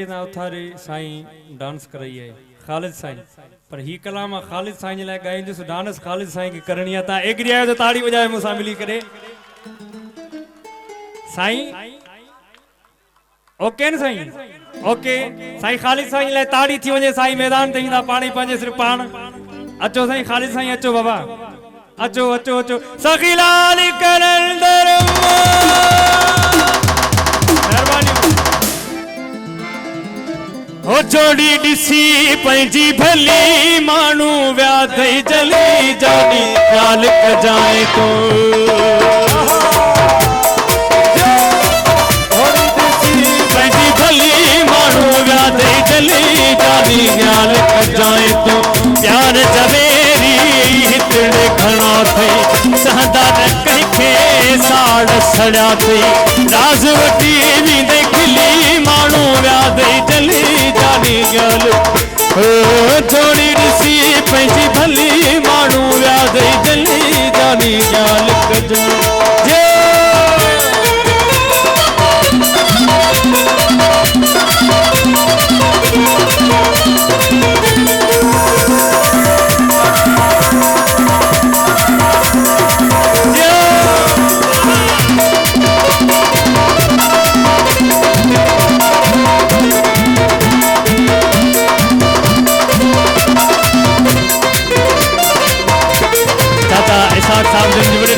उथारे Sai dance कराई है खालिद साईं पर ही कलाम खालिद साईं लाइ गाईंदुसि डांस खालिद साईं की करणी है। ता एग्री आयो तो ताड़ी बजाए मूंसां मिली करे साईं। ओके न साईं ओके साईं खालिद साईं लाइ ताड़ी थी वने साईं मैदान ते ईंदा पाणी पंहिंजे सिर्फ पाण। अचो साईं खालिद साईं अचो बाबा अचो अचो अचो सखी लाल कलंदर मेहरबानी हो जोड़ी दिसी पंहिंजी भली मानू व्या थई जली जानी ख्याल कजाए तो जोड़ी दिसी पंहिंजी भली मानू व्या थई जली जानी ख्याल कजाए तो प्यार जवेरी हितड़े घणा थई सहदा न कंहिंखे साड़ सड़िया थई राज वठी वेंदे खिली मानू व्या थई जली जानी ॻाल्हि थोड़ी ॾिसी पंहिंजी भली माण्हू विया थई जली जानी ॻाल्हि कजो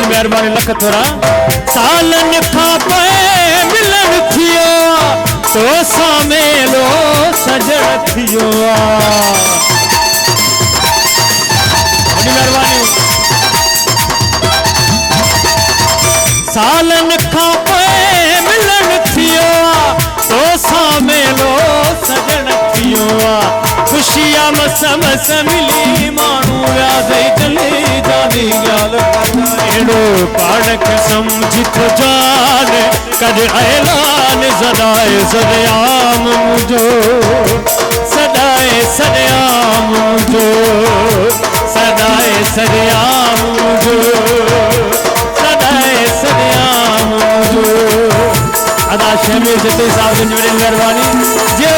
मेहरबानी लख थोरा सालन खां पोइ मिलन थियो तो सामेलो सजण थियो मेहरबानी सालन खां पोइ मिलन थियो तो सामेलो सजण थियो खुशियां मस मस मिली माण्हू विया थई जली जानी ॻाल्हि एड़ो पाण खे समझी तो जान कर ऐलान सदाए सदयाम मुझो सदाए सदयाम मुझो सदाए सदयाम मुझो सदाए सदयाम मुझो अदा शमीर जते साहब जी मेरी मेहरबानी जो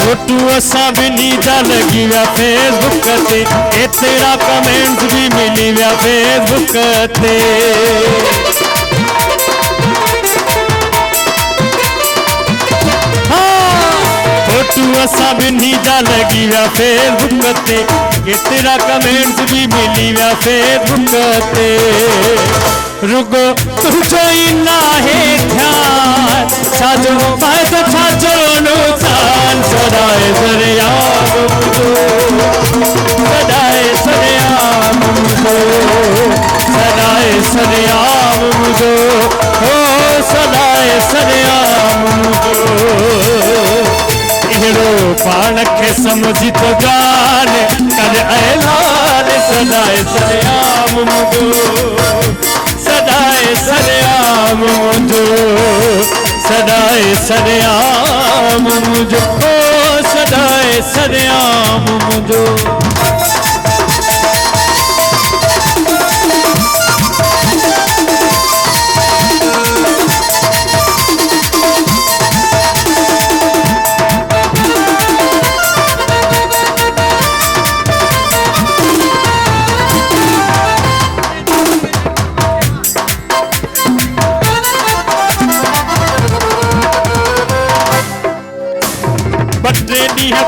फोटू असां बिनी जा लगी विया फेसबुक ते एतिरा कमेंट्स भी मिली विया फेसबुक ते फोटू असां बिनी जा लगी विया फेसबुक ते एतिरा कमेंट्स भी मिली विया फेसबुक ते रुगो तुझो ई नाहे ध्यान छाजो फ़ाइदो छाजो नुक़सान सदाए सरेआम मुझो सदाए सरेआम मुझो सदाए सरेआम मुझो हो सदाए सरेआम मुझो एड़ो पाण खे समझी तो जान कर ऐलान सदाए सरेआम मुझो सदाए सरेआम मुझो सदाए सरेआम मुझो सदाए सरेआम मुझो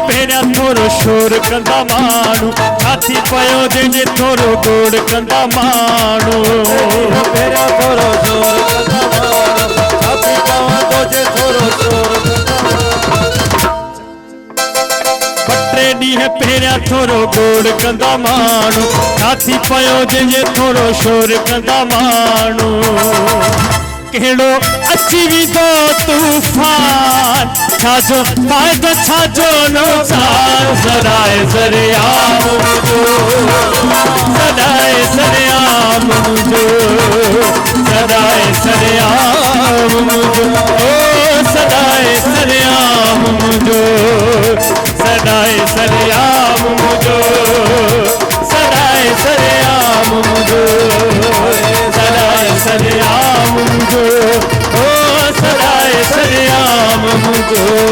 पहिरियां थोरो शोर कंदा माण्हू छाती पयो जंहिंजे थोरो गोड़ कंदा माण्हू पहिरियां थोरो शोर कंदा माण्हू छाती पवंदो जे थोरो शोर ॿ टे ॾींहं पहिरियां थोरो गोड़ कंदा माण्हू छाती पयो जंहिंजे थोरो शोर कंदा माण्हू कहिड़ो अची वेंदो तूफान छाजो फ़ाइदो छाजो नुक़सान सदाए सरेआम मुंहिंजो सदाए सरेआम मुंहिंजो सदाए सरेआम मुंहिंजो ओ सदाए सरेआम मुंहिंजो सदाए सरेआम मुंहिंजो सदाए सरेआम मुंहिंजो सदाए सरेआम मुंहिंजो ओ सदाए सरेआम मुंहिंजो